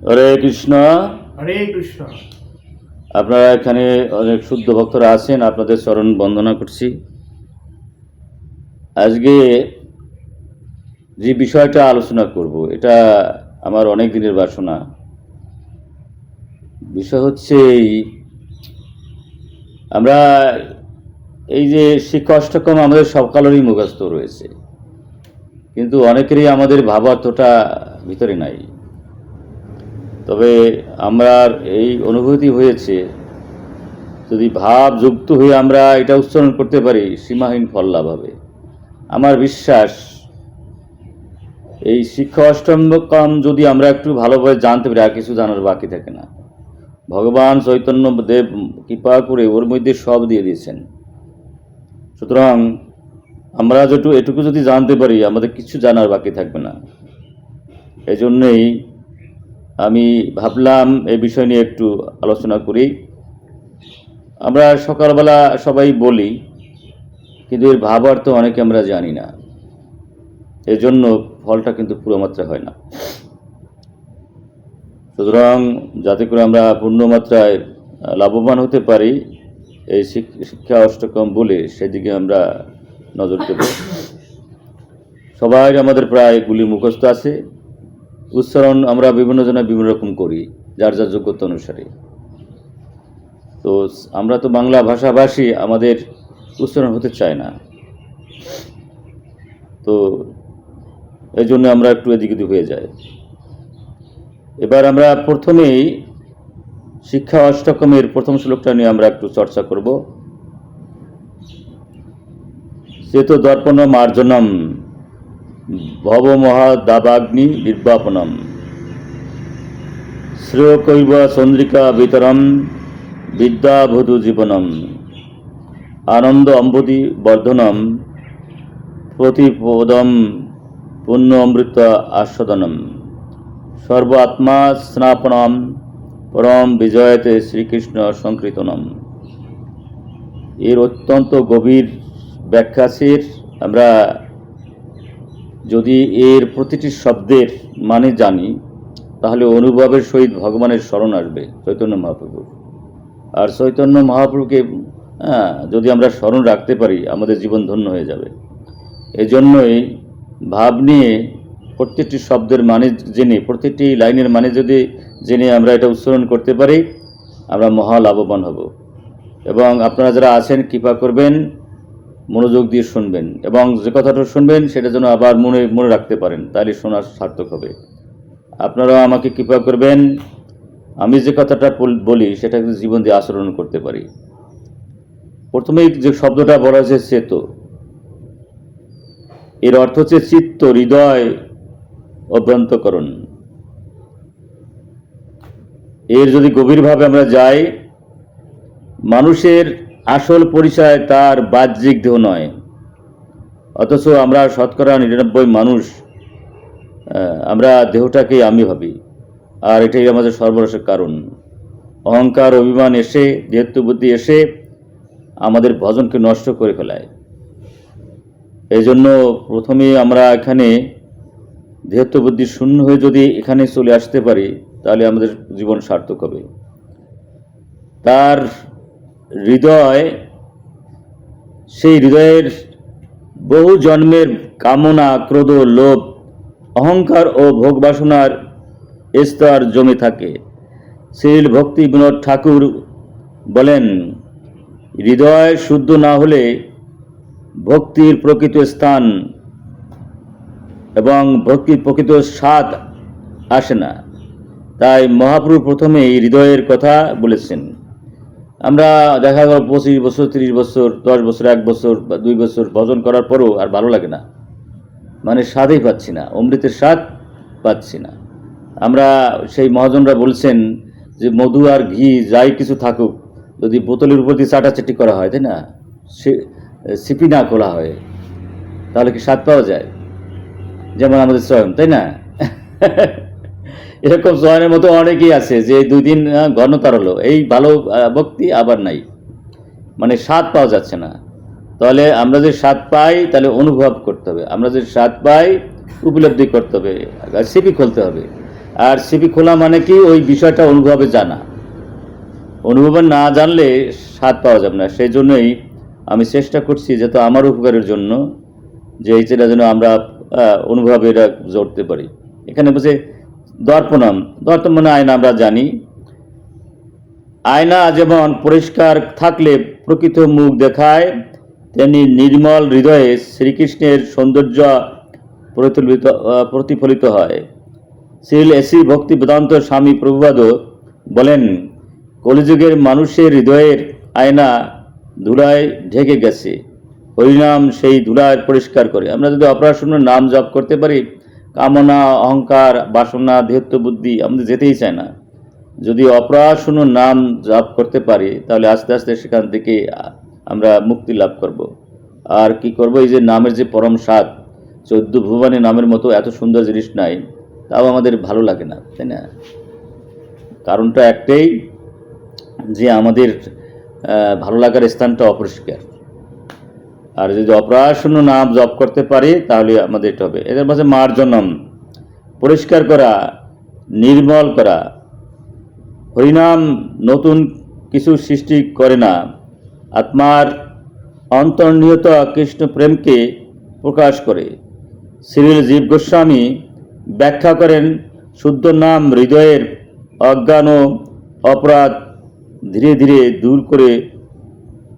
হরে কৃষ্ণ। হরে কৃষ্ণ। আপনারা এখানে অনেক শুদ্ধ ভক্তরা আছেন, আপনাদের চরণ বন্দনা করছি। আজকে যে বিষয়টা আলোচনা করব এটা আমার অনেক দিনের বাসনা। বিষয় হচ্ছে আমরা এই যে শিক্ষা অষ্টকম আমাদের সবকালেরই মুখস্থ রয়েছে, কিন্তু অনেকেরই আমাদের ভাবার্থটা ভিতরে নাই। তবে আমার এই অনুভূতি হয়েছে, যদি ভাব যুক্ত হয়ে আমরা এটা উচ্চারণ করতে পারি সীমাহীন ফল লাভ হবে। আমার বিশ্বাস এই শিক্ষা অষ্টকম যদি আমরা একটু ভালোভাবে জানতে পারি, আর কিছু জানার বাকি থাকে না। ভগবান চৈতন্য দেব কৃপা করে ওর মধ্যে সব দিয়ে দিয়েছেন। সুতরাং আমরা এটুকু যদি জানতে পারি, আমাদের কিছু জানার বাকি থাকবে না। এই জন্যেই আমি ভাবলাম এই বিষয় নিয়ে একটু আলোচনা করি। আমরা সকালবেলা সবাই বলি, কিন্তু এর ভাবার্থ অনেকে আমরা জানি না। এই জন্য ফলটা কিন্তু পুরো মাত্রা হয় না। সুতরাং যাতে করে আমরা পূর্ণমাত্রায় লাভবান হতে পারি, এই শিক্ষা অষ্টকম বলে সেদিকে আমরা নজর দেব। সবাই আমাদের প্রায় এগুলি মুখস্থ আছে। উচ্চারণ আমরা বিভিন্ন জনের বিভিন্ন রকম করি, যার যার যোগ্যতা অনুসারে। তো আমরা তো বাংলা ভাষাভাষী, আমাদের উচ্চারণ হতে চায় না, তো এই জন্য আমরা একটু এদিক ওদিক হয়ে যাই। এবার আমরা প্রথমেই শিক্ষা অষ্টকমের প্রথম শ্লোকটা নিয়ে আমরা একটু চর্চা করব। সেতো দর্পণ মার্জনম ভব মহাদাবাগ্নি নির্বাপনম শ্রেয়কৈব চন্দ্রিকা বিতরম বিদ্যাভূত জীবনম আনন্দ অম্বুদি বর্ধনম প্রতিপদম পুণ্য অমৃত আস্বাদনম সর্ব আত্মা স্নাপনম পরম বিজয়তে শ্রীকৃষ্ণ সংকীর্তনম। এর অত্যন্ত গভীর ব্যাখ্যাসের আমরা যদি এর প্রতিটি শব্দের মানে জানি, তাহলে অনুভবের সহিত ভগবানের স্মরণ আসবে, চৈতন্য মহাপ্রভু। আর চৈতন্য মহাপ্রভুকে যদি আমরা স্মরণ রাখতে পারি, আমাদের জীবন ধন্য হয়ে যাবে। এই জন্যই ভাব নিয়ে প্রত্যেকটি শব্দের মানে জেনে, প্রত্যেকটি লাইনের মানে যদি জেনে আমরা এটা উচ্চারণ করতে পারি, আমরা মহা লাভবান হব। এবং আপনারা যারা আছেন কৃপা করবেন, মনোযোগ দিয়ে শুনবেন, এবং যে কথাটা শুনবেন সেটা যেন আবার মনে রাখতে পারেন, তাহলে শোনার সার্থক হবে। আপনারাও আমাকে কৃপা করবেন, আমি যে কথাটা বলি সেটা জীবন দিয়ে আচরণ করতে পারি। প্রথমেই যে শব্দটা বলা হয়েছে চেত, এর অর্থ হচ্ছে চিত্ত, হৃদয়, অভ্যন্তকরণ। এর যদি গভীরভাবে আমরা যাই, মানুষের আসল পরিচয় তার বাহ্যিক দেহ নয়, অথচ আমরা শতকরা 99 মানুষ আমরা দেহটাকেই আমি ভাবি, আর এটাই আমাদের সর্বনাশের কারণ। অহংকার, অভিমান এসে, দেহত্ব বুদ্ধি এসে আমাদের ভজনকে নষ্ট করে ফেলায়। এই জন্য প্রথমে আমরা এখানে দেহত্ব বুদ্ধি শূন্য হয়ে যদি এখানে চলে আসতে পারি, তাহলে আমাদের জীবন সার্থক হবে। তার হৃদয়, সেই হৃদয়ের বহু জন্মের কামনা, ক্রোধ, লোভ, অহংকার ও ভোগ বাসনার স্তর জমে থাকে। শ্রীল ভক্তি বিনোদ ঠাকুর বলেন, হৃদয় শুদ্ধ না হলে ভক্তির প্রকৃত স্থান এবং ভক্তির প্রকৃত স্বাদ আসে না। তাই মহাপ্রভু প্রথমে এই হৃদয়ের কথা বলেছেন। আমরা দেখা গেল 25 বছর, 30 বছর, 10 বছর, 1 বছর বা 2 বছর ভজন করার পরও আর ভালো লাগে না, মানে স্বাদই পাচ্ছি না, অমৃতের স্বাদ পাচ্ছি না। আমরা সেই মহাজনরা বলছেন যে মধু আর ঘি যাই কিছু থাকুক, যদি বোতলের উপর দিয়ে চাটাচাটি করা হয়, তাই না, সে সিপি না খোলা হয়, তাহলে কি স্বাদ পাওয়া যায়? যেমন আমাদের স্বয়ং, তাই না? এরকম স্বয়নের মতো অনেকেই আছে যে 2 দিন ঘনতার হলো, এই ভালো ভক্তি আবার নাই, মানে স্বাদ পাওয়া যাচ্ছে না। তাহলে আমরা যে স্বাদ পাই তাহলে অনুভব করতে হবে, আমরা যে স্বাদ পাই উপলব্ধি করতে হবে, সিপি খুলতে হবে। আর সিপি খোলা মানে কি, ওই বিষয়টা অনুভবে জানা। অনুভবে না জানলে স্বাদ পাওয়া যাবে না। সেই জন্যই আমি চেষ্টা করছি যাতে আমার উপকারের জন্য যে এইটা যেন আমরা অনুভবে এটা জড়তে পারি। এখানে বলছে দর্পণম, দর্পণে আয়না আমরা জানি। আয়না যেমন পরিষ্কার থাকলে প্রকৃত মুখ দেখায়, তেমনি নির্মল হৃদয়ে শ্রীকৃষ্ণের সৌন্দর্য প্রতিফলিত হয়। শ্রীল এসি ভক্তি বেদান্ত স্বামী প্রভুপাদও বলেন, কলিযুগের মানুষের হৃদয়ের আয়না ধুলায় ঢেকে গেছে, হরিনাম সেই ধুলায় পরিষ্কার করে। আমরা যদি অপরাশূন্য নাম জপ করতে পারি, কামনা, অহংকার, বাসনা, দেহত্ব বুদ্ধি আমাদের যেতেই চায় না। যদি অপরাশূন্য নাম জপ করতে পারি, তাহলে আস্তে আস্তে সেখান থেকে আমরা মুক্তি লাভ করব। আর কি করব, এই যে নামের যে পরম স্বাদ, 14 ভুবনে নামের মতো এত সুন্দর জিনিস নাই, তাও আমাদের ভালো লাগে না, তাই না? কারণটা একটাই, যে আমাদের ভালো লাগার স্থানটা অপরিষ্কার। আর যদি অপরাশূন্য নাম জপ করতে পারি, তাহলে আমাদের এটা হবে। এদের মাঝে মার্জনম, পরিষ্কার করা, নির্মল করা। হরিনাম নতুন কিছু সৃষ্টি করে না, আত্মার অন্তর্নিহিত কৃষ্ণ প্রেমকে প্রকাশ করে। শ্রীল জীব গোস্বামী ব্যাখ্যা করেন, শুদ্ধ নাম হৃদয়ের অজ্ঞান ও অপরাধ ধীরে ধীরে দূর করে,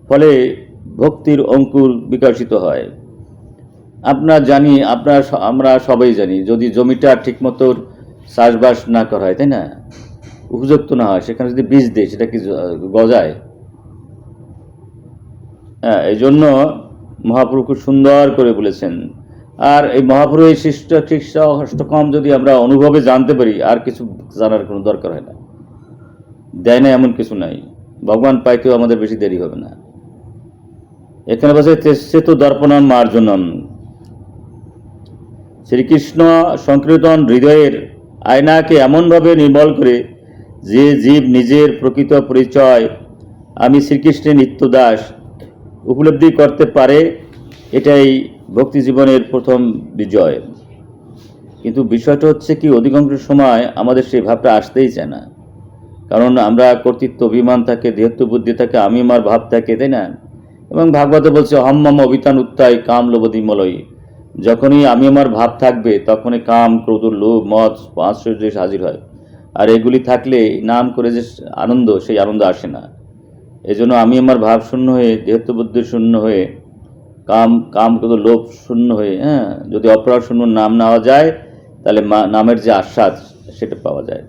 ফলে ভক্তির অঙ্কুর বিকশিত হয়। আমরা সবাই জানি, যদি জমিটা ঠিকমতো চাষবাস না করা হয়, তাই না, উপযুক্ত না হয়, সেখানে যদি বীজ দেয়, সেটা কি গজায়? হ্যাঁ, এই জন্য মহাপ্রভু খুব সুন্দর করে বলেছেন। আর এই মহাপ্রভু এই শিষ্ট অষ্টকম যদি আমরা অনুভবে জানতে পারি, আর কিছু জানার কোনো দরকার হয় না। দেয় না এমন কিছু নাই, ভগবান পাইতেও আমাদের বেশি দেরি হবে না। এখানে বলছে চেত দর্পণম মার্জনম, শ্রীকৃষ্ণ সংকীর্তন হৃদয়ের আয়নাকে এমনভাবে নির্মল করে, যে জীব নিজের প্রকৃত পরিচয় আমি শ্রীকৃষ্ণের নিত্যদাস উপলব্ধি করতে পারে, এটাই ভক্তি জীবনের প্রথম বিজয়। কিন্তু বিষয়টা হচ্ছে কি, অধিকাংশ সময় আমাদের সেই ভাবটা আসতেই চায় না। কারণ আমরা কর্তৃত্ব অভিমান থাকে, দেহত্ব বুদ্ধি থাকে, আমি আমার ভাব থাকে, তাই না? এবং ভাগবতে বলছে হম মম অবিতান উত্তায় কাম লোভদি মলয়। যখনই আমি আমার ভাব থাকবে, তখনই কাম, ক্রোধ, লোভ, মদ, আশ্চর্য হাজির হয়। আর এগুলি থাকলে নাম করে যে আনন্দ, সেই আনন্দ আসে না। এই জন্য আমি আমার ভাব শূন্য হয়ে, দেহত্ব বুদ্ধির শূন্য হয়ে, কাম ক্রোধ লোভ শূন্য হয়ে, যদি অপরাধ শূন্য নাম নেওয়া যায়, তাহলে নামের যে আস্বাদ সেটা পাওয়া যায়।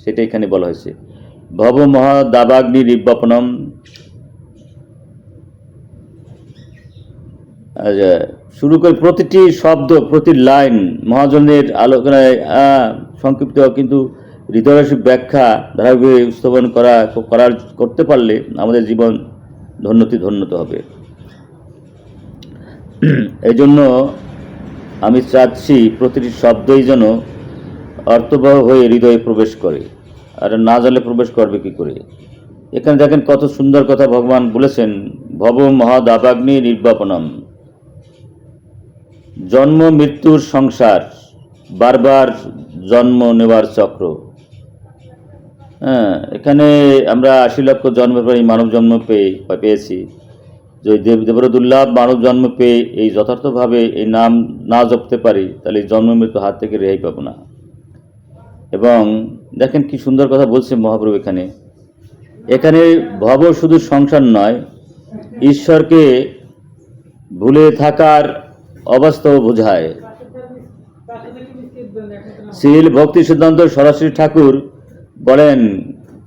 সেটা এখানে বলা হয়েছে। ভব মহা দাবাগ্নি নির্বাপনম। শুরু করে প্রতিটি শব্দ, প্রতি লাইন মহাজনের আলোচনায় সংক্ষিপ্ত, কিন্তু হৃদয়রসিক ব্যাখ্যা ধারাবাহিক উপস্থাপন করতে পারলে আমাদের জীবন ধন্যতা হবে। এই জন্য আমি চাচ্ছি প্রতিটি শব্দই যেন অর্থবহ হয়ে হৃদয়ে প্রবেশ করে। আর না জানলে প্রবেশ করবে কি করে? এখানে দেখেন কত সুন্দর কথা ভগবান বলেছেন। ভব মহাদাবাগ্নি নির্বাপনম, জন্ম মৃত্যুর সংসার, বারবার জন্ম নেওয়ার চক্র। এখানে আমরা 80 লক্ষ জন্মের পর এই মানব জন্ম পেয়েছি। যদি দেবর দুর্লভ মানব জন্ম পেয়ে এই যথার্থভাবে এই নাম না জপতে পারি, তাহলে এই জন্ম মৃত্যু হাত থেকে রেহাই পাবো না। এবং দেখেন কি সুন্দর কথা বলছে মহাপ্রভু এখানে ভব শুধু সংসার নয়, ঈশ্বরকে ভুলে থাকার অবাস্তব বোঝায়। শ্রীল ভক্তি সিদ্ধান্ত সরস্বতী ঠাকুর বলেন,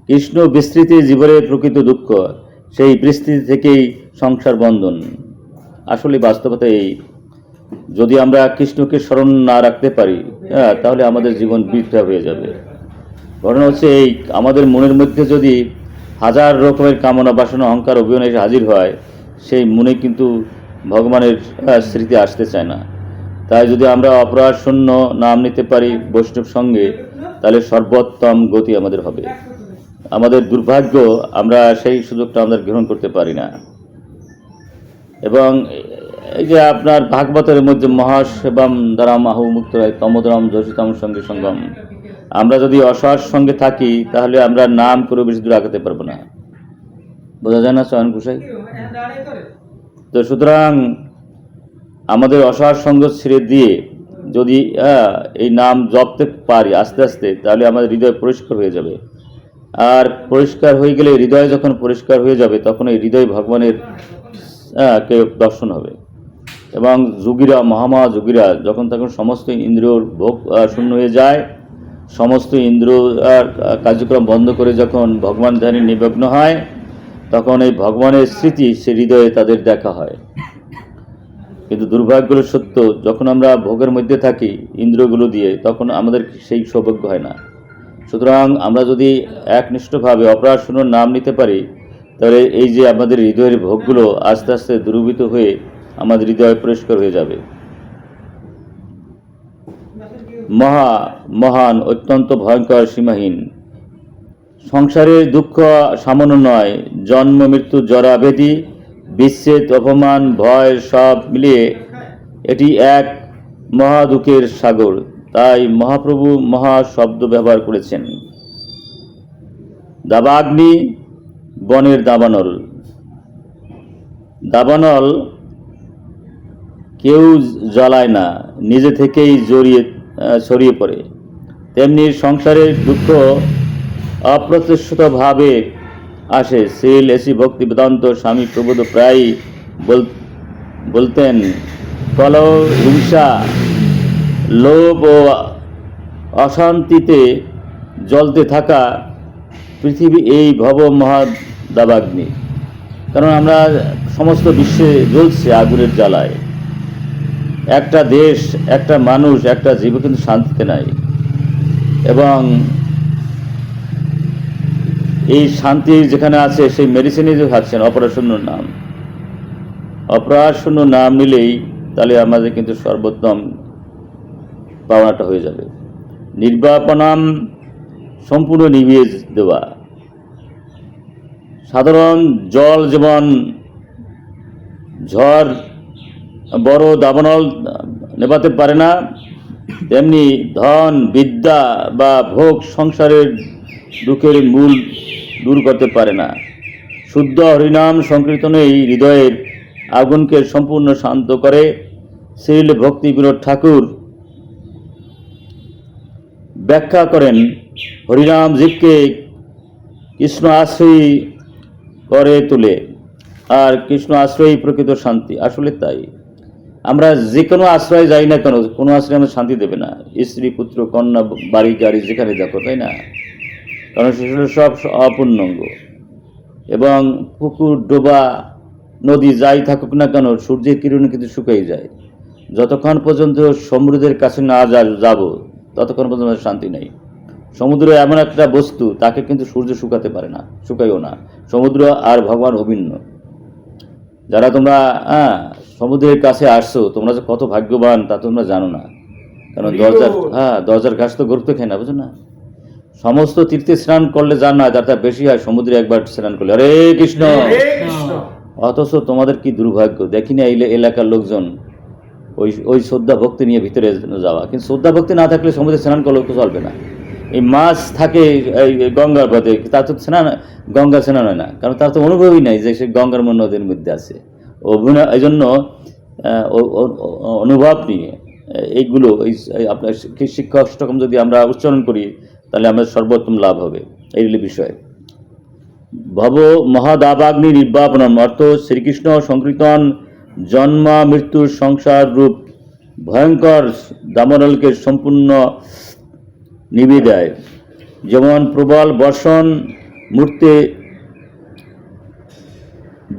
কৃষ্ণ বিস্তৃতি জীবনের প্রকৃত দুঃখ, সেই বিস্তৃতি থেকেই সংসার বন্ধন। আসলে বাস্তবতা এই, যদি আমরা কৃষ্ণকে স্মরণ না রাখতে পারি, তাহলে আমাদের জীবন বৃথা হয়ে যাবে। ঘটনা হচ্ছে এই, আমাদের মনের মধ্যে যদি হাজার রকমের কামনা, বাসনা, অহংকার, অভিমান এসে হাজির হয়, সেই মনে কিন্তু ভগবানের স্মৃতি আসতে চায় না। তাই যদি আমরা অপরাধ শূন্য নাম নিতে পারি বৈষ্ণব সঙ্গে, তাহলে সর্বোত্তম গতি আমাদের হবে। আমাদের দুর্ভাগ্য, আমরা সেই সুযোগটা আমাদের গ্রহণ করতে পারি না। এবং এই যে আপনার ভাগবতের মধ্যে মহাসেবাম দ্বারাম আহু মুক্ত তমোদরাম যোশিতম সঙ্গে সঙ্গম, আমরা যদি অসহার সঙ্গে থাকি তাহলে আমরা নাম করে বেশি দূর আগাতে পারবো না। বোঝা যায় না চয়ন কুসাই? তো সুতরাং আমাদের অসহার সঙ্গ ছেড়ে দিয়ে যদি এই নাম জপতে পারি আস্তে আস্তে, তাহলে আমাদের হৃদয় পরিষ্কার হয়ে যাবে। আর পরিষ্কার হয়ে গেলে, হৃদয় যখন পরিষ্কার হয়ে যাবে, তখন এই হৃদয় ভগবানের কে দর্শন হবে। এবং যোগীরা, যোগীরা যখন তখন সমস্ত ইন্দ্রিয়র ভোগ শূন্য হয়ে যায়, সমস্ত ইন্দ্রিয় কার্যক্রম বন্ধ করে যখন ভগবান ধ্যানে নিমগ্ন হয়, তখন এই ভগবানের স্মৃতি সে হৃদয়ে তাদের দেখা হয়। কিন্তু দুর্ভাগ্যের সত্য, যখন আমরা ভোগের মধ্যে থাকি ইন্দ্রিয়গুলো দিয়ে, তখন আমাদের সেই সৌভাগ্য হয় না। সুতরাং আমরা যদি একনিষ্ঠভাবে অপরাশূন্য নাম নিতে পারি, তাহলে এই যে আমাদের হৃদয়ের ভোগগুলো আস্তে আস্তে দূরীভূত হয়ে আমাদের হৃদয় পরিষ্কার হয়ে যাবে। মহান, অত্যন্ত ভয়ঙ্কর, সীমাহীন সংসারের দুঃখ সামান্য নয়। জন্ম, মৃত্যু, জরা, ব্যাধি, বিচ্ছেদ, অপমান, ভয় সব মিলিয়ে এটি এক মহা দুঃখের সাগর। তাই মহাপ্রভু মহা শব্দ ব্যবহার করেছেন। দাবাগ্নি, বনের দাবানল। দাবানল কেউ জ্বালায় না, নিজে থেকেই ছড়িয়ে পড়ে। তেমনি সংসারের দুঃখ অপ্রত্যাশিতভাবে আসে। শ্রীল এসি ভক্তি বেদান্ত স্বামী প্রবোধ প্রায়ই বলতেন, কলহ, হিংসা, লোভ ও অশান্তিতে জ্বলতে থাকা পৃথিবী এই ভব মহাদাবাগ্নি। কারণ আমরা সমস্ত বিশ্বে জ্বলছে আগুনের জ্বালায়। একটা দেশ, একটা মানুষ, একটা জীব কিন্তু শান্তিতে নাই। এবং এই শান্তি যেখানে আছে, সেই মেডিসিনই যে খাচ্ছেন অপরাশূন্য নাম। অপরাশূন্য নাম নিলেই তাহলে আমাদের কিন্তু সর্বোত্তম পাওয়াটা হয়ে যাবে। নির্বাপনাম, সম্পূর্ণ নিভিয়ে দেওয়া। সাধারণ জল যেমন ঝড় বড় দাবানল নেভাতে পারে না, তেমনি ধন, বিদ্যা বা ভোগ সংসারের দুঃখের মূল দূর করতে পারে না। শুদ্ধ হরিনাম সংকীর্তনেই হৃদয়ের আগুনকে সম্পূর্ণ শান্ত করে। শ্রীল ভক্তি বিনোদ ঠাকুর ব্যাখ্যা করেন, হরিনাম জীবকে কৃষ্ণ আশ্রয়ী করে তোলে, আর কৃষ্ণ আশ্রয়ী প্রকৃত শান্তি। আসলে তাই, আমরা যে কোনো আশ্রয় যাই না কেন, কোনো আশ্রয় আমাদের শান্তি দেবে না। স্ত্রী, পুত্র, কন্যা, বাড়ি গাড়ি যেখানে দেখো, তাই না? কারণ সেগুলো সব অপূর্ণাঙ্গ। এবং পুকুর, ডোবা, নদী যাই থাকুক না কেন, সূর্যের কিরণে কিন্তু শুকাই যায়। যতক্ষণ পর্যন্ত সমুদ্রের কাছে না যাব, ততক্ষণ পর্যন্ত শান্তি নেই। সমুদ্র এমন একটা বস্তু, তাকে কিন্তু সূর্য শুকাতে পারে না, শুকাইও না। সমুদ্র আর ভগবান অভিন্ন। যারা তোমরা সমুদ্রের কাছে আসছো, তোমরা যে কত ভাগ্যবান তা তোমরা জানো না। কারণ দরজার কাছে তো গরু তো খায় না, বুঝো না? সমস্ত তীর্থে স্নান করলে যার না, যার বেশি হয় সমুদ্রে একবার স্নান করলে হরে কৃষ্ণ। অথচ তোমাদের কি দুর্ভাগ্য, দেখি না এই এলাকার লোকজন ওই শ্রদ্ধা ভক্তি নিয়ে ভিতরে যাওয়া। কিন্তু শ্রদ্ধা ভক্তি না থাকলে সমুদ্রে স্নান করলেও তো চলবে না। এই মাছ থাকে এই গঙ্গার পথে, তার তো গঙ্গা স্নান হয় না, কারণ তার তো অনুভবই নাই যে সে গঙ্গার নদীর মধ্যে আছে। এই জন্য অনুভব নিয়ে এইগুলো আপনার শিক্ষা অষ্টকম যদি আমরা উচ্চারণ করি, তাহলে আমাদের সর্বোত্তম লাভ হবে। এই বিষয় ভব মহাদাবাগ্নি নির্বাপনম, অর্থ শ্রীকৃষ্ণ সংকীর্তন জন্ম মৃত্যুর সংসার রূপ ভয়ঙ্কর দাবানলকে সম্পূর্ণ নিভিয়ে দেয়। যেমন প্রবল বর্ষণ মূর্তে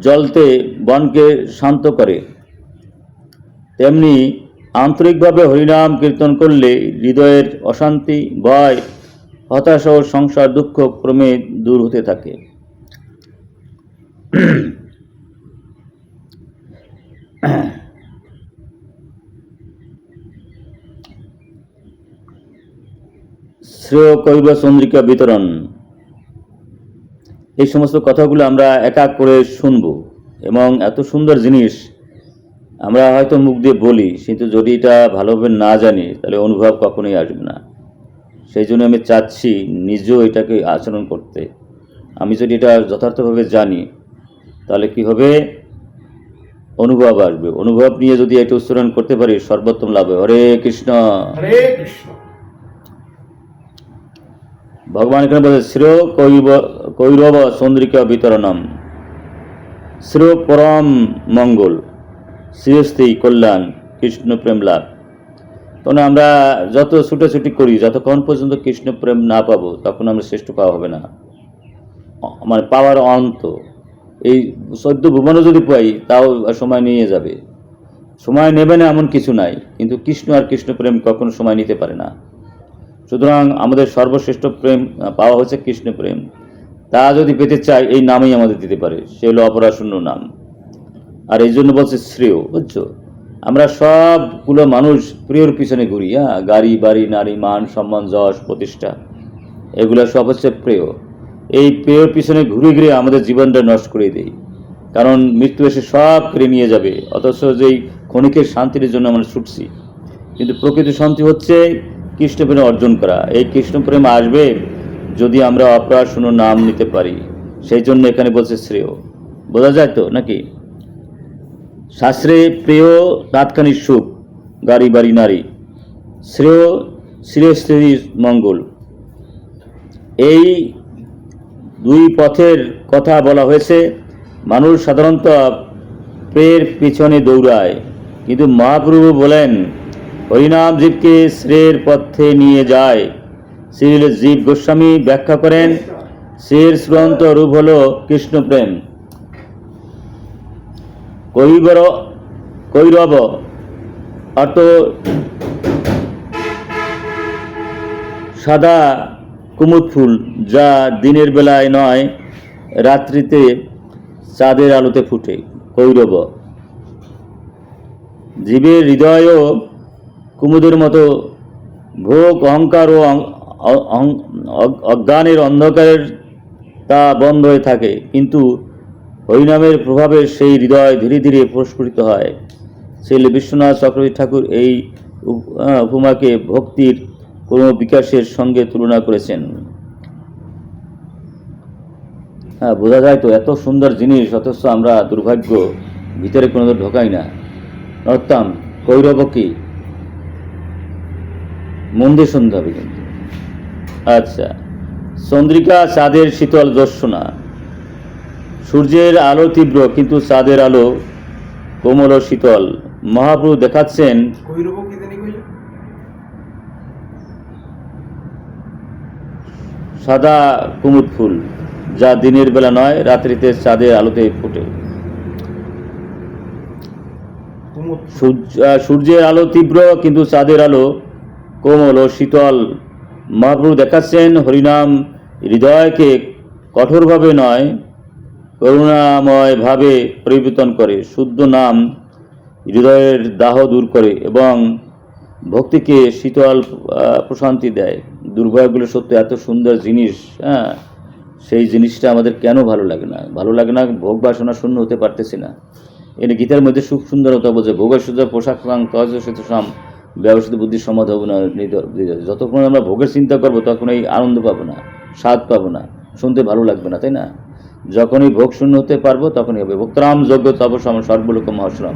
জলতে বনকে শান্ত করে, তেমনি আন্তরিকভাবে হরিনাম কীর্তন করলে হৃদয়ের অশান্তি, ভয়, হতাশা ও সংসার দুঃখ ক্রমে দূর হতে থাকে। শ্রেয় কৈব চন্দ্রিকা বিতরণ, এই সমস্ত কথাগুলো আমরা এক এক করে শুনবো। এবং এত সুন্দর জিনিস আমরা হয়তো মুখ দিয়ে বলি, কিন্তু যদি এটা ভালোভাবে না জানি, তাহলে অনুভব কখনোই আসবে না। সেই জন্য আমি চাচ্ছি নিজেও এটাকে আচরণ করতে। আমি যদি এটা যথার্থভাবে জানি তাহলে কি হবে, অনুভব আসবে। অনুভব নিয়ে যদি এটা উচ্চারণ করতে পারি সর্বোত্তম লাভ হবে। হরে কৃষ্ণ। হরে কৃষ্ণ। ভগবান এখানে বলে শ্রেয় কৈরব চন্দ্রিকা বিতরণম, শ্রেয় পরম মঙ্গল, শ্রেয়স্থি কল্যাণ, কৃষ্ণ প্রেম লাভ। তখন আমরা যত ছুটাছুটি করি, যতক্ষণ পর্যন্ত কৃষ্ণ প্রেম না পাবো তখন আমরা শ্রেষ্ঠ পাওয়া হবে না, মানে পাওয়ার অন্ত। এই 14 ভুবনও যদি পাই তাও সময় নিয়ে যাবে, সময় নেবে না এমন কিছু নাই, কিন্তু কৃষ্ণ আর কৃষ্ণ প্রেম কখনো সময় নিতে পারে না। সুতরাং আমাদের সর্বশ্রেষ্ঠ প্রেম পাওয়া হচ্ছে কৃষ্ণ প্রেম। তা যদি পেতে চাই এই নামই আমাদের দিতে পারে, সে হলো অপরাশূন্য নাম। আর এই জন্য বলছে শ্রেয়, বুঝছো? আমরা সবগুলো মানুষ প্রিয়র পিছনে ঘুরি, গাড়ি বাড়ি নারী মান সম্মান যশ প্রতিষ্ঠা, এগুলো সব হচ্ছে প্রিয়। এই প্রিয়র পিছনে ঘুরে ঘুরে আমাদের জীবনটা নষ্ট করে দেই, কারণ মৃত্যু এসে সব কেড়ে নিয়ে যাবে। অথচ যেই ক্ষণিকের শান্তির জন্য আমরা ছুটছি, কিন্তু প্রকৃত শান্তি হচ্ছে কৃষ্ণপ্রেম অর্জন করা। এই কৃষ্ণপ্রেম আসবে যদি আমরা অপরাশূন্য নাম নিতে পারি। সেই জন্য এখানে বলছে শ্রেয়। বোঝা যায় তো নাকি? শাস্ত্রে প্রিয় তাৎক্ষণিক সুখ, গাড়ি বাড়ি নারী, শ্রেয় শ্রেয়স্থিতি মঙ্গল, এই দুই পথের কথা বলা হয়েছে। মানুষ সাধারণত প্রেয়ের পিছনে দৌড়ায়, কিন্তু মহাপ্রভু বলেন হরিনাম জীবকে শ্রেয়ের পথে নিয়ে যায়। শ্রী জীব গোস্বামী ব্যাখ্যা করেন শ্রেয়ের চূড়ান্ত রূপ হল কৃষ্ণপ্রেম। কৈরব অর্থ সাদা কুমুদ ফুল, যা দিনের বেলায় নয় রাত্রিতে চাঁদের আলোতে ফুটে। কৈরব জীবের হৃদয়ও কুমুদের মতো ভোগ অহংকার ও অজ্ঞানের অন্ধকারের তা বন্ধ হয়ে থাকে, কিন্তু হরিনামের প্রভাবে সেই হৃদয় ধীরে ধীরে প্রস্ফুটিত হয়। শ্রী বিশ্বনাথ চক্রবর্তী ঠাকুর এই উপমাকে ভক্তির কোনো বিকাশের সঙ্গে তুলনা করেছেন। বোঝা যায় তো, এত সুন্দর জিনিস, অথচ আমরা দুর্ভাগ্য ভিতরে কোনো ঢোকাই না। নরোত্তম, কৈরব কি? মন দিয়ে শুনতে হবে কিন্তু। আচ্ছা, চন্দ্রিকা চাঁদের শীতল জ্যোৎস্না, সূর্যের আলো তীব্র কিন্তু চাঁদের আলো কোমল ও শীতল। মহাপ্রভু দেখাচ্ছেন সাদা কুমুদ ফুল, যা দিনের বেলা নয় রাত্রিতে চাঁদের আলোতে ফুটে। সূর্যের আলো তীব্র কিন্তু চাঁদের আলো কোমল ও শীতল। মহাপ্রভু দেখাচ্ছেন হরিনাম হৃদয়কে কঠোরভাবে নয় করুণাময় ভাবে পরিবর্তন করে। শুদ্ধ নাম হৃদয়ের দাহ দূর করে এবং ভক্তিকে শীতল প্রশান্তি দেয়। দুর্ভাগ্যগুলো সত্য, এত সুন্দর জিনিস, সেই জিনিসটা আমাদের কেন ভালো লাগে না? ভালো লাগে না, ভোগ বাসনা শূন্য হতে পারতেছি না। এর গীতার মধ্যে সুখ সুন্দরতা বলছে ভোগের সুন্দর পোশাক সাম ব্যবস্থিত বুদ্ধির সমাধ হবো না। যতক্ষণ আমরা ভোগের চিন্তা করবো তখন এই আনন্দ পাবো না, স্বাদ পাবো না, শুনতে ভালো লাগবে না, তাই না? যখনই ভোগ শূন্য হতে পারবো তখনই হবে। ভোক্তারাম যজ্ঞ তপস্যাম সর্বলোক মহাশ্রম।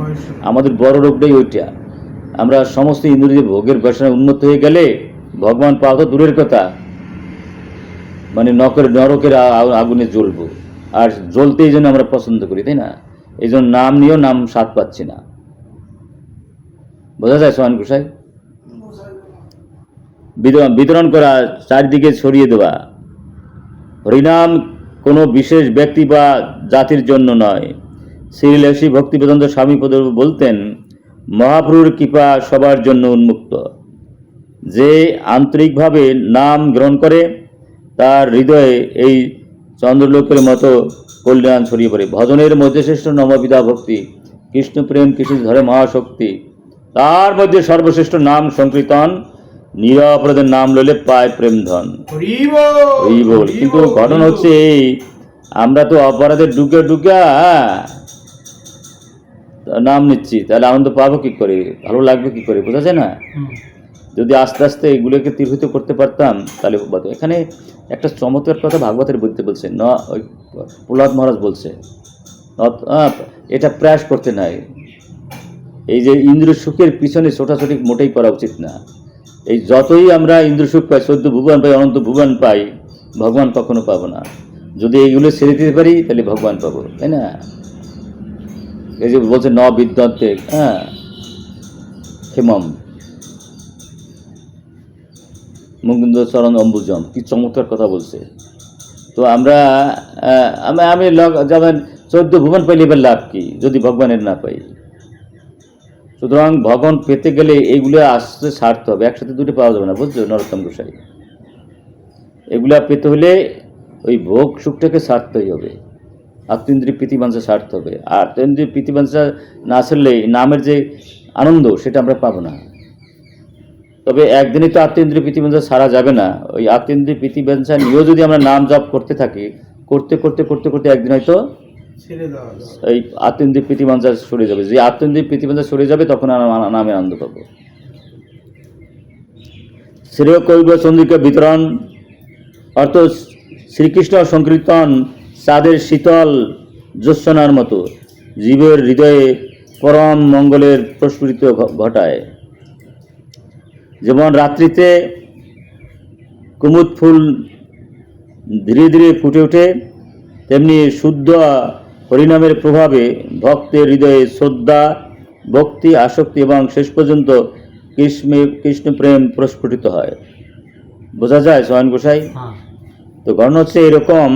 আমাদের বড় রোগটাই ওইটা। আমরা সমস্ত ইন্দ্রিয় ভোগের বাসনায় উন্মত্ত হয়ে গেলে ভগবান পাওয়া তো দূরের কথা, মানে নরকের আগুনে জ্বলবো। আর জ্বলতে এই জন্য আমরা পছন্দ করি, তাই না? এই জন্য নাম নিয়েও নাম স্বাদ পাচ্ছি না। বোঝা যায় সোহান গোসাই? বিতরণ করা, চারিদিকে ছড়িয়ে দেওয়া। হরিনাম কোনো বিশেষ ব্যক্তি বা জাতির জন্য নয়। শ্রী লেসি ভক্তি বেদান্ত স্বামী বলতেন মহাপ্রভুর কৃপা সবার জন্য উন্মুক্ত। যে আন্তরিকভাবে নাম গ্রহণ করে তার হৃদয়ে এই চন্দ্রলোকের মতো কল্যাণ ছড়িয়ে পড়ে। ভজনের মধ্যে শ্রেষ্ঠ নববিধা ভক্তি, কৃষ্ণ প্রেম কৃষ্ণ ধরে মহাশক্তি। তার মধ্যে সর্বশ্রেষ্ঠ নাম সংকীর্তন, নিরপরাধের নাম লইলে পায় প্রেম ধন। কিন্তু ঘটনা হচ্ছে এই, আমরা তো অপরাধের ডুকা নাম নিচ্ছি, তাহলে আনন্দ পাবো কি করে, ভালো লাগবে কি করে, বোঝা যায় না? যদি আস্তে আস্তে এগুলোকে তীর্থিত করতে পারতাম তাহলে এখানে একটা চমৎকার কথা ভাগবতের বলতে বলছে ওই প্রহ্লাদ মহারাজ বলছে এটা প্রয়াস করতে নাই। এই যে ইন্দ্র সুখের পিছনে ছোটাছুটি মোটেই করা উচিত না। এই যতই আমরা ইন্দ্র সুখ পাই, 14 ভুবন পাই, অনন্ত ভুবন পাই, ভগবান কখনো পাবো না। যদি এইগুলো ছেড়ে দিতে পারি তাহলে ভগবান পাবো, তাই না? এই যে বলছে ন বিদ্যন্তে ক্ষেমম মুকুন্দ চরণ অম্বুজম, কি চমৎকার কথা বলছে। তো আমরা আমি যেমন 14 ভুবন পাইলে এবার লাভ কি যদি ভগবানের না পাই? সুতরাং ভগবান পেতে গেলে এইগুলো আসতে ছাড়তে হবে, একসাথে দুটো পাওয়া যাবে না, বুঝছো নরোত্তম গোসাই? এগুলা পেতে হলে ওই ভোগ সুখটাকে ছাড়তেই হবে, আত্মেন্দ্রিয় প্রীতিবাঞ্ছা ছাড়তে হবে। আর আত্মেন্দ্রিয় প্রীতিবাঞ্ছা না ছাড়লে নামের যে আনন্দ সেটা আমরা পাবো না। তবে একদিনই তো আত্মেন্দ্রিয় প্রীতিবাঞ্ছা ছাড়া যাবে না। ওই আত্মেন্দ্রিয় প্রীতিবাঞ্ছা নিয়েও যদি আমরা নাম জপ করতে থাকি, করতে করতে করতে করতে একদিন হয়তো এই আত্মেন্দ্রিয় প্রীতিবাঞ্ছা সরে যাবে। যে আত্মেন্দ্রিয় প্রীতিবাঞ্ছা সরে যাবে তখন নামে আনন্দ পাবো। শ্রেয় কৈব চন্দ্রিকা বিতরণ অর্থ শ্রীকৃষ্ণ সংকীর্তন চাঁদের শীতল জ্যোৎস্নার মতো জীবের হৃদয়ে পরম মঙ্গলের প্রস্ফুটিত ঘটায়। যেমন রাত্রিতে কুমুদ ফুল ধীরে ধীরে ফুটে ওঠে, তেমনি শুদ্ধ হরিনামের প্রভাবে ভক্তের হৃদয়ে শ্রদ্ধা, ভক্তি, আসক্তি এবং শেষ পর্যন্ত কৃষ্ণ প্রেম প্রস্ফুটিত হয়। বোঝা যায় সোহান গোসাই? তো ঘটনা হচ্ছে এরকম।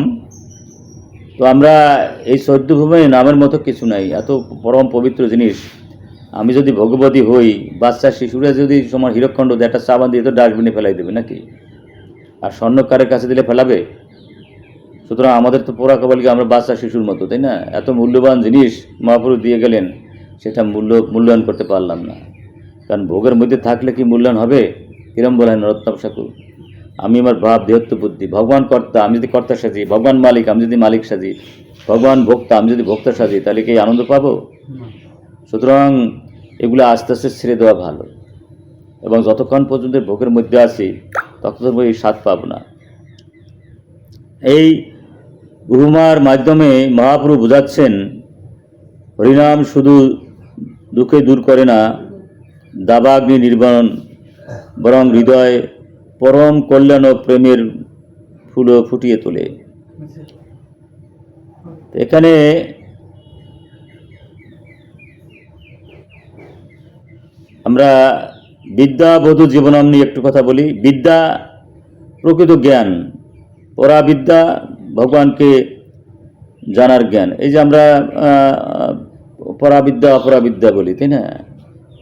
তো আমরা এই 14 ভুবনে নামের মতো কিছু নাই, এত পরম পবিত্র জিনিস। আমি যদি ভগবতী হই, বাচ্চা শিশুরা যদি তোমার হীরকখণ্ড একটা চাবান দিয়ে তো ডাস্টবিনে ফেলাই দেবে নাকি? আর স্বর্ণকারের কাছে দিলে ফেলাবে? সুতরাং আমাদের তো পোড়া কপালকে আমরা বাচ্চা শিশুর মতো, তাই না? এত মূল্যবান জিনিস মহাপুরুষ দিয়ে গেলেন, সেটা মূল্যায়ন করতে পারলাম না। কারণ ভোগের মধ্যে থাকলে কি মূল্যায়ন হবে? কিরম বলেন নরোত্তম ঠাকুর? আমি আমার ভাব দেহত্ব বুদ্ধি, ভগবান কর্তা আমি যদি কর্তা সাজি, ভগবান মালিক আমি যদি মালিক সাজি, ভগবান ভোক্তা আমি যদি ভোক্তা সাজি, তাহলে কি আনন্দ পাবো? সুতরাং এগুলো আস্তে আস্তে ছেড়ে দেওয়া ভালো। এবং যতক্ষণ পর্যন্ত ভোগের মধ্যে আছি ততক্ষণ এই স্বাদ পাবো না। এই উপমার মাধ্যমে মহাপ্রভু বোঝাচ্ছেন, হরিনাম শুধু দুঃখে দূর করে না, দাবাগ্নি নির্বাণ, বরং হৃদয় পরম কল্যাণ ও প্রেমের ফুলও ফুটিয়ে তোলে। এখানে আমরা বিদ্যাবধূ জীবনাম নিয়ে একটু কথা বলি। বিদ্যা প্রকৃত জ্ঞান, পরাবিদ্যা ভগবানকে জানার জ্ঞান। এই যে আমরা পরাবিদ্যা অপরাবিদ্যা বলি, তাই না?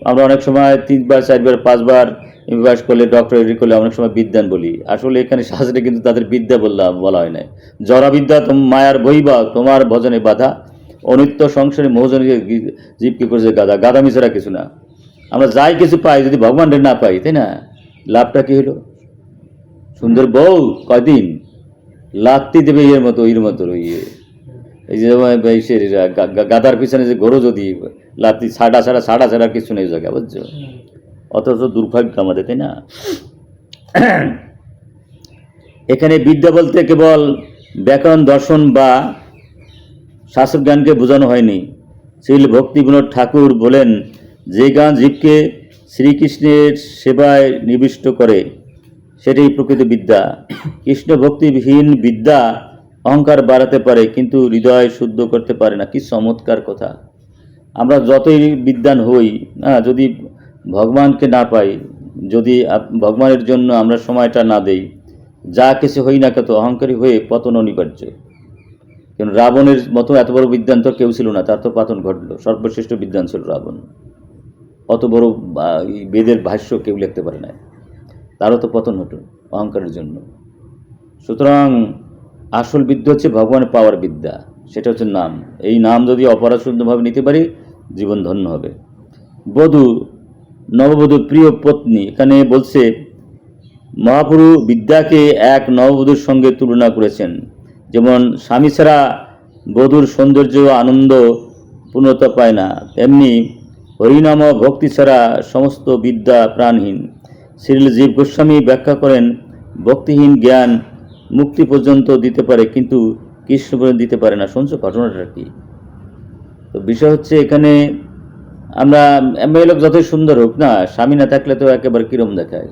আমরা অনেক সময় 3 বার 4 বার 5 বার এমবিবিএস করলে, ডক্টরেট করলে অনেক সময় বিদ্যান বলি। আসলে এখানে শাস্ত্রে কিন্তু তাদের বিদ্যা বলা হয় না। জড়াবিদ্যা মায়ার বহিবা তোমার ভজনে বাধা, অনিত্য সংসারে মোহজনে জীব কি করেছে গাধা। গাধামি ছাড়া কিছু না। আমরা যাই কিছু পাই, যদি ভগবানের না পাই, তাই না, লাভটা কি হলো? সুন্দর বউ কয়দিন লাত্তি দেবে এর মতো এই যে গাদার পিছনে যে গরু যদি লাত্তি ছাড়া ছাড়া কিছু নেই জায়গা, বুঝছো? অথচ দুর্ভাগ্য আমাদের, তাই না? এখানে বিদ্যা বলতে কেবল ব্যাকরণ, দর্শন বা শাস্ত্র জ্ঞানকে বোঝানো হয়নি। শ্রীল ভক্তি বিনোদ ঠাকুর বলেন, যে জ্ঞান জীবকে শ্রীকৃষ্ণের সেবায় নিবিষ্ট করে সেটাই প্রকৃত বিদ্যা। কৃষ্ণ ভক্তিবিহীন বিদ্যা অহংকার বাড়াতে পারে কিন্তু হৃদয় শুদ্ধ করতে পারে না। কি চমৎকার কথা! আমরা যতই বিদ্বান হই, যদি ভগবানকে না পাই, যদি ভগবানের জন্য আমরা সময়টা না দেই, যা কিছু হই না কত অহংকারী হয়ে পতন অনিবার্য। কারণ রাবণের মতো এত বড় বিদ্বান তো কেউ ছিল না, তার তো পতন ঘটলো। সর্বশ্রেষ্ঠ বিদ্বান ছিল রাবণ। অত বড় বেদের ভাষ্য কেউ লিখতে পারে না, তারও তো পতন হতো অহংকারের জন্য। সুতরাং আসল বিদ্যা হচ্ছে ভগবানের পাওয়ার বিদ্যা, সেটা হচ্ছে নাম। এই নাম যদি অপরাশুদ্ধভাবে নিতে পারি, জীবন ধন্য হবে। বধূ, নববধূ, প্রিয় পত্নী, এখানে বলছে মহাপুরু বিদ্যাকে এক নববধূর সঙ্গে তুলনা করেছেন। যেমন স্বামী ছাড়া বধূর সৌন্দর্য আনন্দ পূর্ণতা পায় না, তেমনি হরিনাম ভক্তি ছাড়া সমস্ত বিদ্যা প্রাণহীন। শ্রীল জীব গোস্বামী ব্যাখ্যা করেন, ভক্তিহীন জ্ঞান মুক্তি পর্যন্ত দিতে পারে, কিন্তু কৃষ্ণ পর্যন্ত দিতে পারে না। শুনছো ঘটনাটা কি? তো বিষয় হচ্ছে এখানে আমরা মেয়ে লোক যতই সুন্দর হোক না, স্বামী না থাকলে তো একেবারে কিরম দেখায়।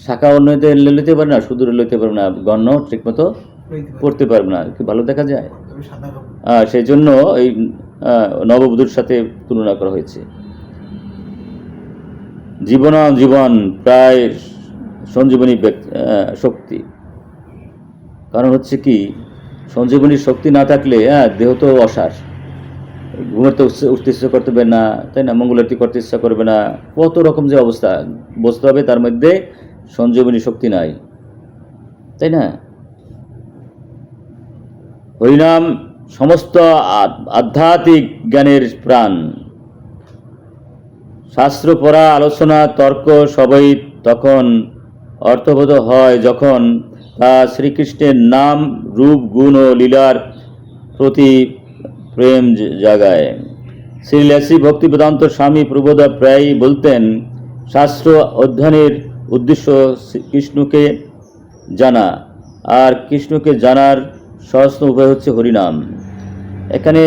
শাখা অন্যতে লইতে পারে না, সুদূরে লইতে পারবে না, গণ্য ঠিক মতো পড়তে পারবে না, কি ভালো দেখা যায়। সেই জন্য এই নববধূর সাথে তুলনা করা হয়েছে। জীবন প্রায় সঞ্জীবনী শক্তি। কারণ হচ্ছে কি, সঞ্জীবনীর শক্তি না থাকলে দেহ তো অসার, ঘুমাতে উঠতে ইচ্ছা করতে পারবে না, তাই না, মঙ্গলারতি করতে ইচ্ছা করবে না, কত রকম যে অবস্থা বুঝতে হবে, তার মধ্যে সঞ্জীবনী শক্তি নাই, তাই না। হরিনাম সমস্ত আধ্যাত্মিক জ্ঞানের প্রাণ। শাস্ত্র পড়া, আলোচনা, তর্ক সবই তখন অর্থবোধ হয় যখন তা শ্রীকৃষ্ণের নাম, রূপ, গুণ ও লীলার প্রতি প্রেম জাগায়। শ্রীলেসি ভক্তি বেদান্ত স্বামী প্রবোধা প্রায়ই বলতেন, শাস্ত্র অধ্যয়নের উদ্দেশ্য কৃষ্ণকে জানা, আর কৃষ্ণকে জানার সহজ উপায় হচ্ছে হরিনাম। এখানে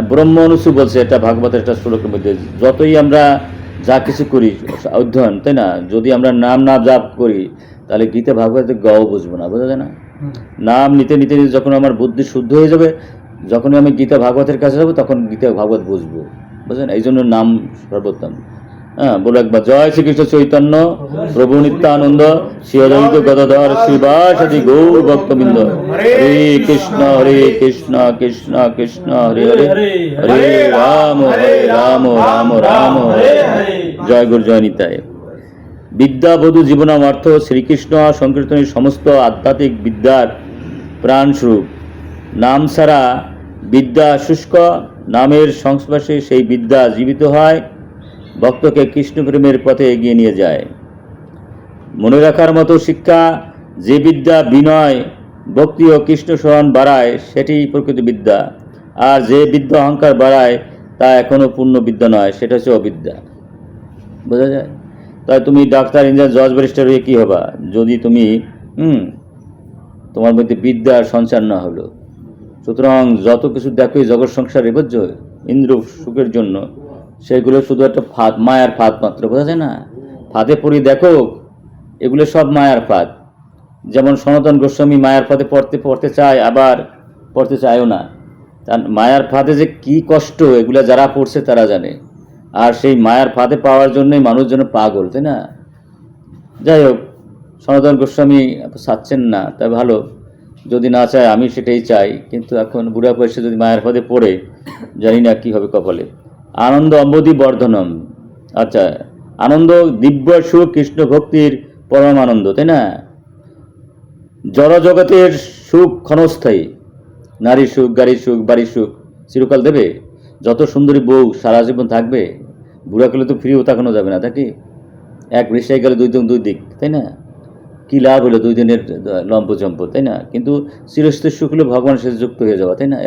ব্রহ্ম অনুসু বলছে, এটা ভাগবতের একটা শ্লোকের মধ্যে, যতই আমরা যা কিছু করি অধ্যয়ন, তাই না, যদি আমরা নাম না জাপ করি তাহলে গীতা ভাগবতের গও বুঝবো না, বোঝা যায় না। নাম নিতে নিতে যখন আমার বুদ্ধি শুদ্ধ হয়ে যাবে, যখনই আমি গীতা ভাগবতের কাছে যাবো, তখন গীতা ভাগবত বুঝবো, বুঝলেন। এই জন্য নাম সর্বোত্তম। বলো একবার, জয় শ্রীকৃষ্ণ চৈতন্য প্রভু নিত্যানন্দ শ্রী অদ্বৈত গদাধর শ্রীবাসাদি গৌর ভক্তবৃন্দ। হরে কৃষ্ণ কৃষ্ণ কৃষ্ণ হরে হরে, হরে রাম রাম রাম হরে হরে। জয় গুরু, জয় নিতাই। বিদ্যাবধূ জীবনামর্থ শ্রীকৃষ্ণ সংকীর্তনের সমস্ত আধ্যাত্মিক বিদ্যার প্রাণস্বরূপ। নাম ছাড়া বিদ্যা শুষ্ক, নামের সংস্পর্শে সেই বিদ্যা জীবিত হয়, ভক্তকে কৃষ্ণ প্রেমের পথে এগিয়ে নিয়ে যায়। মনে রাখার মতো শিক্ষা, যে বিদ্যা বিনয়, ভক্তি ও কৃষ্ণ স্মরণ বাড়ায়, সেটি প্রকৃত বিদ্যা। আর যে বিদ্যা অহংকার বাড়ায়, তা এখনো পূর্ণ বিদ্যা নয়, সেটা হচ্ছে অবিদ্যা, বোঝা যায়। তাই তুমি ডাক্তার, ইঞ্জিনিয়ার, জজ, ব্যারিস্টার হয়ে কী হবা, যদি তুমি তোমার মধ্যে বিদ্যার সঞ্চার না হলো। সুতরাং যত কিছু দেখো জগৎ সংসারে, বুঝছো, ইন্দ্র সুখের জন্য, সেগুলো শুধু একটা ফাঁদ, মায়ার ফাঁদ মাত্র, বোঝা যায় না। ফাঁদে পড়ি দেখো, এগুলো সব মায়ার ফাঁদ। যেমন সনাতন গোস্বামী মায়ার ফাঁদে পড়তে চায়, আবার পড়তে চায়ও না। তার মায়ার ফাঁদে যে কি কষ্ট, এগুলো যারা পড়ছে তারা জানে। আর সেই মায়ার ফাঁদে পাওয়ার জন্যই মানুষ যেন পাগল, তাই না। যাই হোক, সনাতন গোস্বামী চাচ্ছেন না, তাই ভালো। যদি না চায়, আমি সেটাই চাই, কিন্তু এখন বুড়া বয়সে যদি মায়ের ফাঁদে পড়ে, জানি না কি হবে কপালে। আনন্দ অম্বদি বর্ধনম। আচ্ছা, আনন্দ দিব্য সুখ, কৃষ্ণ ভক্তির পরম আনন্দ, তাই না। জড় জগতের সুখ ক্ষণস্থায়ী, নারী সুখ, গাড়ির সুখ, বাড়ির সুখ চিরকাল দেবে। যত সুন্দরী বউ সারা জীবন থাকবে, বুড়া করলে তো ফিরেও তাকানো যাবে না, তাকে এক রিক্সায় গেলে দুই দিক, তাই না। কি লাভ হলো 2 দিনের লম্পজম্প, তাই না। কিন্তু চিরস্থায়ী সুখ হলো ভগবানের সাথে যুক্ত হয়ে যাওয়া, তাই না,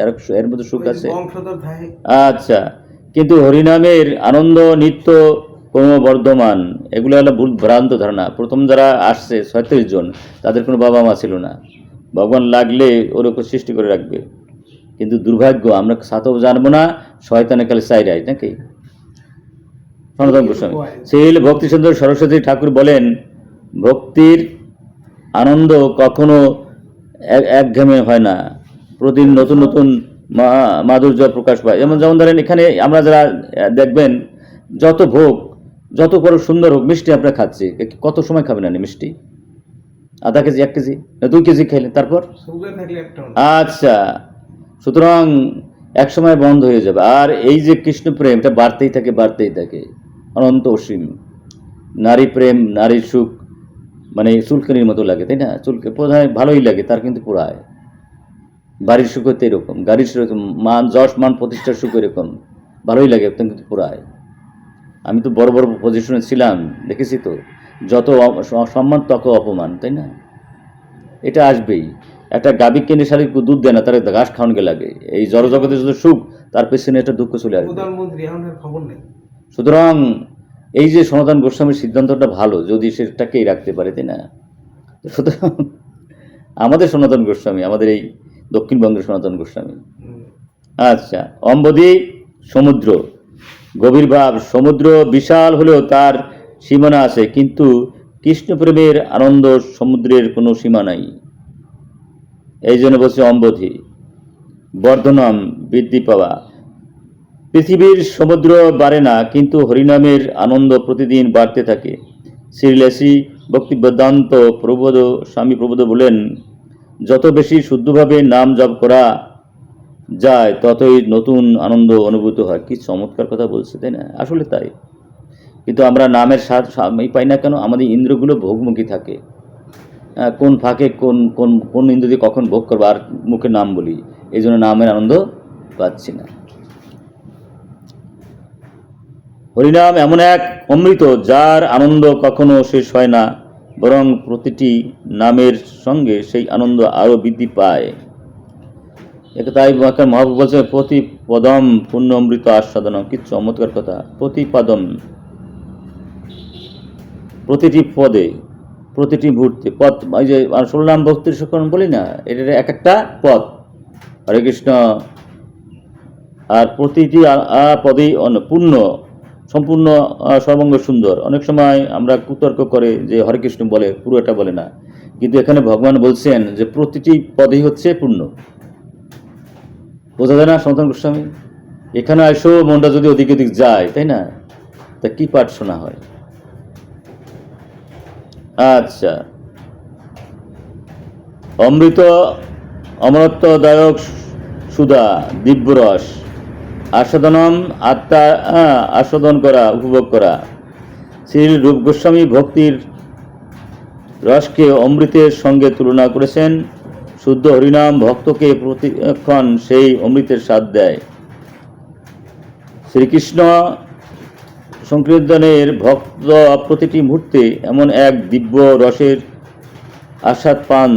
এর মধ্যে সুখ আছে। আচ্ছা, কিন্তু হরিনামের আনন্দ নিত্য ক্রমবর্ধমান, এগুলো হলো ভুল ভ্রান্ত ধারণা। প্রথম যারা আসছে 36 জন, তাদের কোনো বাবা মা ছিল না। ভগবান লাগলে ওর উপর সৃষ্টি করে রাখবে, কিন্তু দুর্ভাগ্য, আমরা সাথেও জানবো না, শয়তানে কালে চাইরাই নাকি। সনাতন গোস্বামী শ্রীল ভক্তিচন্দ্র সরস্বতী ঠাকুর বলেন, ভক্তির আনন্দ কখনো একঘেয়েমি হয় না, প্রতিদিন নতুন নতুন মাধুর্য প্রকাশ পায়। যেমন ধরেন এখানে আমরা যারা দেখবেন, যত ভোগ, যত বড় সুন্দর হোক, মিষ্টি আমরা খাচ্ছি, কত সময় খাবেন না মিষ্টি? আধা কেজি, 1 কেজি, 2 কেজি খাইলেন, তারপর আচ্ছা। সুতরাং এক সময় বন্ধ হয়ে যাবে। আর এই যে কৃষ্ণ প্রেম, এটা বাড়তেই থাকে অনন্ত অসীম। নারী প্রেম, নারীর সুখ মানে চুলকানির মতো লাগে, তাই না। চুলকে পোড়ায় ভালোই লাগে, তার কিন্তু পোড়ায়। বাড়ির সুখ হতে এরকম, গাড়ির সুখ, মান যশ মান প্রতিষ্ঠার সুখ এরকম ভালোই লাগে, কিন্তু পোড়ায়। আমি তো বড় বড় পজিশনে ছিলাম, দেখেছি তো, যত সম্মান তত অপমান, তাই না। এটা আসবেই। একটা গাভী কিনে শাড়ি দুধ দেয় না, তার ঘাস খাওয়ানকে লাগে। এই জড়জগতের যত সুখ, তার পেছনে একটা দুঃখ চলে আসবে। সুতরাং এই যে সনাতন গোস্বামীর সিদ্ধান্তটা ভালো, যদি সেটাকেই রাখতে পারে, তাই না? সুতরাং আমাদের সনাতন গোস্বামী, আমাদের এই দক্ষিণবঙ্গের সনাতন গোস্বামী। আচ্ছা, অম্বুধি সমুদ্র, গভীর ভাব। সমুদ্র বিশাল হলেও তার সীমানা আছে, কিন্তু কৃষ্ণপ্রেমের আনন্দ সমুদ্রের কোনো সীমা নাই। এই জন্য বলছে অম্বুধি। বর্ধনম, বৃদ্ধি পাওয়া। পৃথিবীর সমুদ্র বাড়ে না, কিন্তু হরিনামের আনন্দ প্রতিদিন বাড়তে থাকে। শ্রীলেসী ভক্তি বেদান্ত প্রবোধ স্বামী প্রবোধ বলেন, যত বেশি শুদ্ধভাবে নাম জপ করা যায় ততই নতুন আনন্দ অনুভূত হয়। কি চমৎকার কথা বলছে, তাই না? আসলে তাই। কিন্তু আমরা নামের স্বাদ পাই না কেন? আমাদের ইন্দ্রগুলো ভোগমুখী থাকে। কোন ফাঁকে কোন কোন কোন ইন্দ্র দিয়ে কখন ভোগ করবো, আর মুখে নাম বলি, এই জন্য নামের আনন্দ পাচ্ছি না। হরিনাম এমন এক অমৃত, যার আনন্দ কখনো শেষ হয় না, বরং প্রতিটি নামের সঙ্গে সেই আনন্দ আরো বৃদ্ধি পায়। তাই মহাপ্রভু বলছে, প্রতি পদম পূর্ণ অমৃত আস্বাদনম। কি চমৎকার কথা! প্রতি পদম, প্রতিটি পদে, প্রতিটি মুহূর্তে পদ। ওই যে 16 নাম ভক্তির সকরণ বলি না, এটার এক একটা পদ, হরে কৃষ্ণ। আর প্রতিটি পদেই পূর্ণ, সম্পূর্ণ, সর্বাঙ্গ সুন্দর। অনেক সময় আমরা কুতর্ক করে যে হরে কৃষ্ণ বলে, পুরোটা বলে না, কিন্তু এখানে ভগবান বলছেন যে প্রতিটি পদেই হচ্ছে পূর্ণ। বোঝা যায় না সনাতন গোস্বামী? এখানে এসো মনটা যদি ওদিক ওদিক যায়, তাই না, তা কি পাঠ শোনা হয়? আচ্ছা, অমৃত, অমরত্বদায়ক সুধা, দিব্যরস, আস্বাদনম, আত্মা আস্বাদন করা, উপভোগ করা। শ্রী রূপ গোস্বামী ভক্তির রসকে অমৃতের সঙ্গে তুলনা করেছেন। শুদ্ধ হরিনাম ভক্তকে প্রতিক্ষণ সেই অমৃতের স্বাদ দেয়। শ্রীকৃষ্ণ সংকীর্তনের ভক্ত প্রতিটি মুহূর্তে এমন এক দিব্য রসের আস্বাদ পান,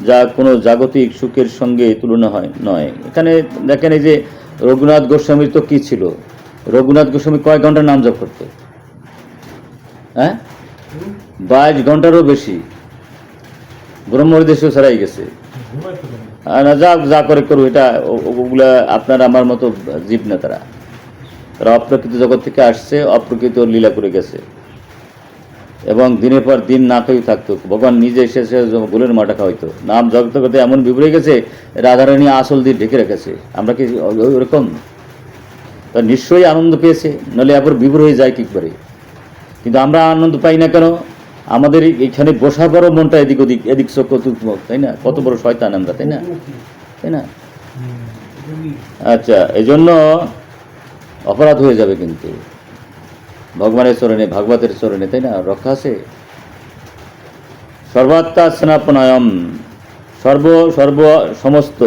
যা কোনো জাগতিক সুখের সঙ্গে তুলনা নয়। এখানে দেখেন, এই যে রঘুনাথ গোস্বামীর তো কি ছিল, রঘুনাথ গোস্বামী কয় ঘন্টা নাম জপ করতো? 22 ঘন্টারও বেশি। ব্রহ্মদেশও ছাড়াই গেছে। না, যা করে করবো, এটা ওগুলা আপনার আমার মতো জীব না। তারা অপ্রকৃত জগৎ থেকে আসছে, অপ্রকৃত লীলা করে গেছে, এবং দিনের পর দিন না খেয়েও থাকতো। ভগবান নিজে এসেছে গোলের মাটা খাওয়াইতো। নাম জগত করতে এমন বিভরে গেছে, রাধারানী আসল দিয়ে ঢেকে রেখেছে। আমরা কি ওরকম? তা নিশ্চয়ই আনন্দ পেয়েছে, নাহলে এরপর বিভোর হয়ে যায় কি করে? কিন্তু আমরা আনন্দ পাই না কেন? আমাদের এখানে বসা বড় মনটা এদিক ওদিক, এদিক চোখ, তাই না? কত বড় শয়তান আমরা, তাই না? তাই না? আচ্ছা, এই জন্য অপরাধ হয়ে যাবে কিন্তু ভগবানের চরণে, ভাগবতের চরণে, তাই না? রক্ষা আছে। সর্বাত্মা স্নাপনায়ম, সর্ব সমস্ত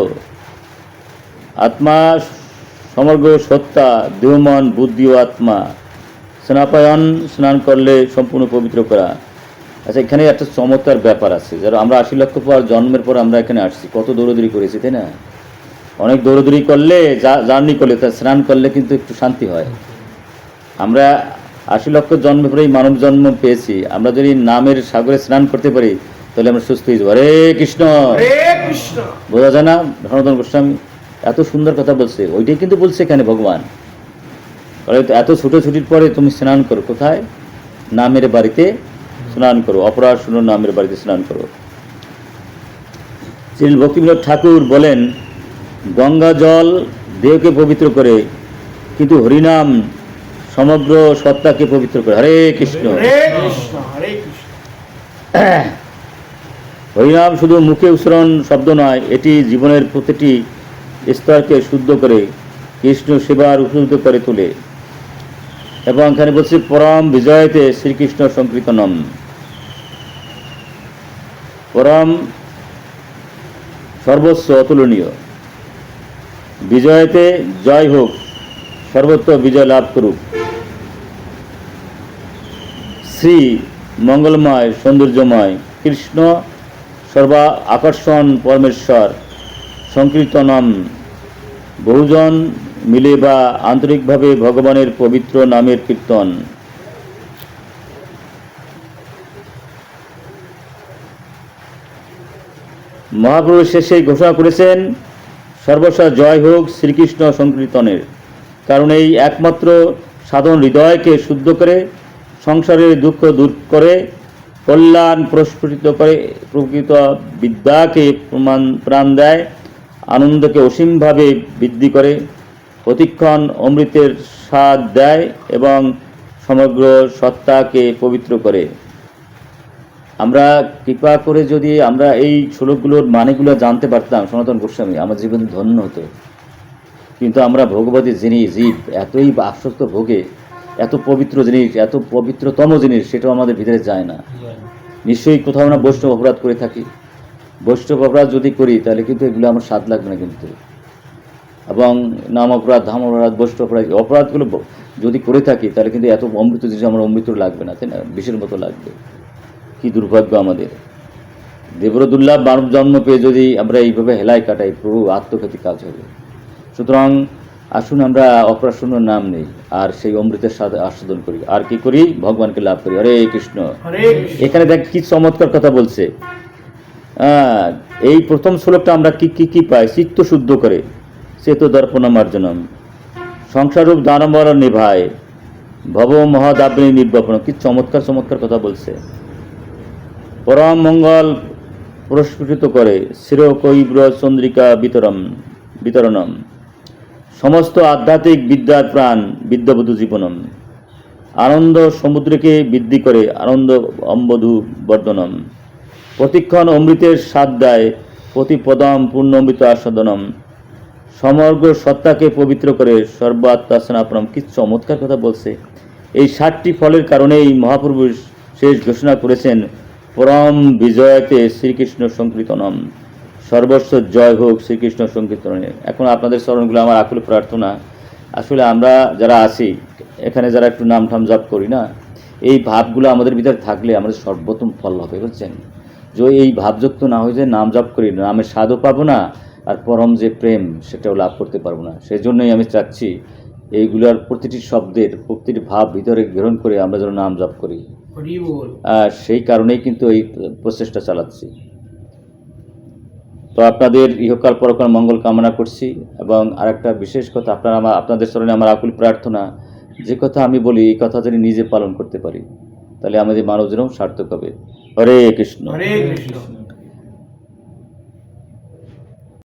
আত্মা, সমগ্র সত্তা, দেহমন, বুদ্ধি ও আত্মা স্নাপায়ন, স্নান করলে সম্পূর্ণ পবিত্র করা। আচ্ছা, এখানে একটা চমৎকার ব্যাপার আছে। যারা আমরা 80 লক্ষ পর জন্মের পর আমরা এখানে আসছি, কত দৌড়দৌড়ি করেছি, তাই না? অনেক দৌড়দৌড়ি করলে, জার্নি করলে, তার স্নান করলে কিন্তু একটু শান্তি হয়। আমরা 80 লক্ষ জন্মের পরেই মানব জন্ম পেয়েছি। আমরা যদি নামের সাগরে স্নান করতে পারি, তাহলে আমরা সুস্থ হয়ে যাবো। হরে কৃষ্ণ, বোঝা যায় না? সনাতন গোস্বামী এত সুন্দর কথা বলছে। ওইটাই কিন্তু বলছে এখানে ভগবান, এত ছুটোছুটির পরে তুমি স্নান করো। কোথায়? নামের বাড়িতে স্নান করো, অপরাধ শুনো, নামের বাড়িতে স্নান করো। শ্রী ভক্তিবিনোদ ঠাকুর বলেন, গঙ্গা জল দেহকে পবিত্র করে, কিন্তু হরিনাম সমগ্র সত্তাকে পবিত্র করে। হরে কৃষ্ণ। হরিনাম শুধু মুখে উচ্চারণ শব্দ নয়, এটি জীবনের প্রতিটি স্তরকে শুদ্ধ করে, কৃষ্ণ সেবার উপযুক্ত করে তোলে। এবং এখানে বলছি, পরম বিজয়তে শ্রীকৃষ্ণ সংকীর্তনম। পরম সর্বস্ব অতুলনীয়, বিজয়তে জয় হোক, সর্বত্র বিজয় লাভ করুক। শ্রী মঙ্গলময়, সৌন্দর্যময় কৃষ্ণ, সর্বা আকর্ষণ পরমেশ্বর সংকীর্তনম। বহুজন মিলে বা আন্তরিকভাবে ভগবানের পবিত্র নামের কীর্তন। মহাপ্রভু শেষেই ঘোষণা করেছেন, সর্বস্ব জয় হোক শ্রীকৃষ্ণ সংকীর্তনের। কারণ এই একমাত্র সাধন হৃদয়কে শুদ্ধ করে, সংসারের দুঃখ দূর করে, কল্যাণ প্রস্ফুটিত করে, প্রকৃত বিদ্যাকে প্রাণ দেয়, আনন্দকে অসীমভাবে বৃদ্ধি করে, প্রতিক্ষণ অমৃতের স্বাদ দেয় এবং সমগ্র সত্তাকে পবিত্র করে। আমরা কৃপা করে যদি আমরা এই শ্লোকগুলোর মানেগুলো জানতে পারতাম, সনাতন গোস্বামী, আমার জীবন ধন্য হতো। কিন্তু আমরা ভগবতী জিনিস জীব এতই আসক্ত ভোগে, এত পবিত্র জিনিস, এত পবিত্রতম জিনিস, সেটাও আমাদের ভিতরে যায় না। নিশ্চয়ই কোথাও না বৈষ্ণব অপরাধ করে থাকি। বৈষ্ণব অপরাধ যদি করি তাহলে কিন্তু এগুলো আমার স্বাদ লাগবে না কিন্তু। এবং নাম অপরাধ, ধাম অপরাধ, বৈষ্ণব অপরাধ, অপরাধগুলো যদি করে থাকি তাহলে কিন্তু এত অমৃত জিনিস আমার অমৃত লাগবে না, তাই না? বিষের মতো লাগবে। কি দুর্ভাগ্য আমাদের। দেবরদুল্লাভ মানব জন্ম পেয়ে যদি আমরা এইভাবে হেলাই কাটাই, প্রভু আত্মঘাতী কাজ হবে। সুতরাং আসুন আমরা অপরাশূন্য নাম নেই, আর সেই অমৃতের সাথে আস্বাদন করি, আর কি করি, ভগবানকে লাভ করি। হরে কৃষ্ণ। এখানে দেখ কি চমৎকার কথা বলছে। এই প্রথম শ্লোকটা আমরা কি পাই? চিত্ত শুদ্ধ করে, চেত দর্পণ মার্জনম, সংসাররূপ দানবর নিভায়, ভব মহাদাবিনী নির্বাপন। কি চমৎকার চমৎকার কথা বলছে। পরম মঙ্গল পুরস্কৃত করে, শিরকৈব্র চন্দ্রিকা বিতরণম, সমস্ত আধ্যাত্মিক বিদ্যার প্রাণ বিদ্যাবধূ জীবনম, আনন্দ সমুদ্রকে বৃদ্ধি করে, আনন্দ অম্বধূ বর্ধনম, প্রতিক্ষণ অমৃতের স্বাদ দেয়, প্রতিপদম পূর্ণ অমৃত আস্বাদনম, সমগ্র সত্তাকে পবিত্র করে, সর্বাত্মা স্নাপনম। কি চমৎকার কথা বলছে। এই 7টি ফলের কারণেই মহাপ্রভু শেষ ঘোষণা করেছেন, পরম বিজয়তে শ্রীকৃষ্ণ সংকীর্তনম, সর্বস্ব জয় হোক শ্রীকৃষ্ণ সংকীর্তনে। এখন আপনাদের স্মরণগুলো আমার আকুল প্রার্থনা। আসলে আমরা যারা আছি এখানে, যারা একটু নাম ঠাম জপ করি না, এই ভাবগুলো আমাদের ভিতরে থাকলে আমাদের সর্বোত্তম ফল হবে, বুঝছেন? যে এই ভাবযুক্ত না হয়ে যে নাম জপ করি, নামের স্বাদও পাবো না, আর পরম যে প্রেম সেটাও লাভ করতে পারবো না। সেই জন্যই আমি চাচ্ছি এইগুলোর প্রতিটি শব্দের প্রতিটি ভাব ভিতরে গ্রহণ করে আমরা যেন নাম জপ করি। সেই কারণেই কিন্তু এই প্রচেষ্টা চালাচ্ছি। তো আপনাদের ইহকাল পরকাল মঙ্গল কামনা করছি। এবং আরেকটা বিশেষ কথা, আপনাদের স্মরণে আমার আকুল প্রার্থনা, যে কথা আমি বলি এই কথা যদি নিজে পালন করতে পারি তাহলে আমাদের মানব জীবন সার্থক হবে। হরে কৃষ্ণ। হরে কৃষ্ণ।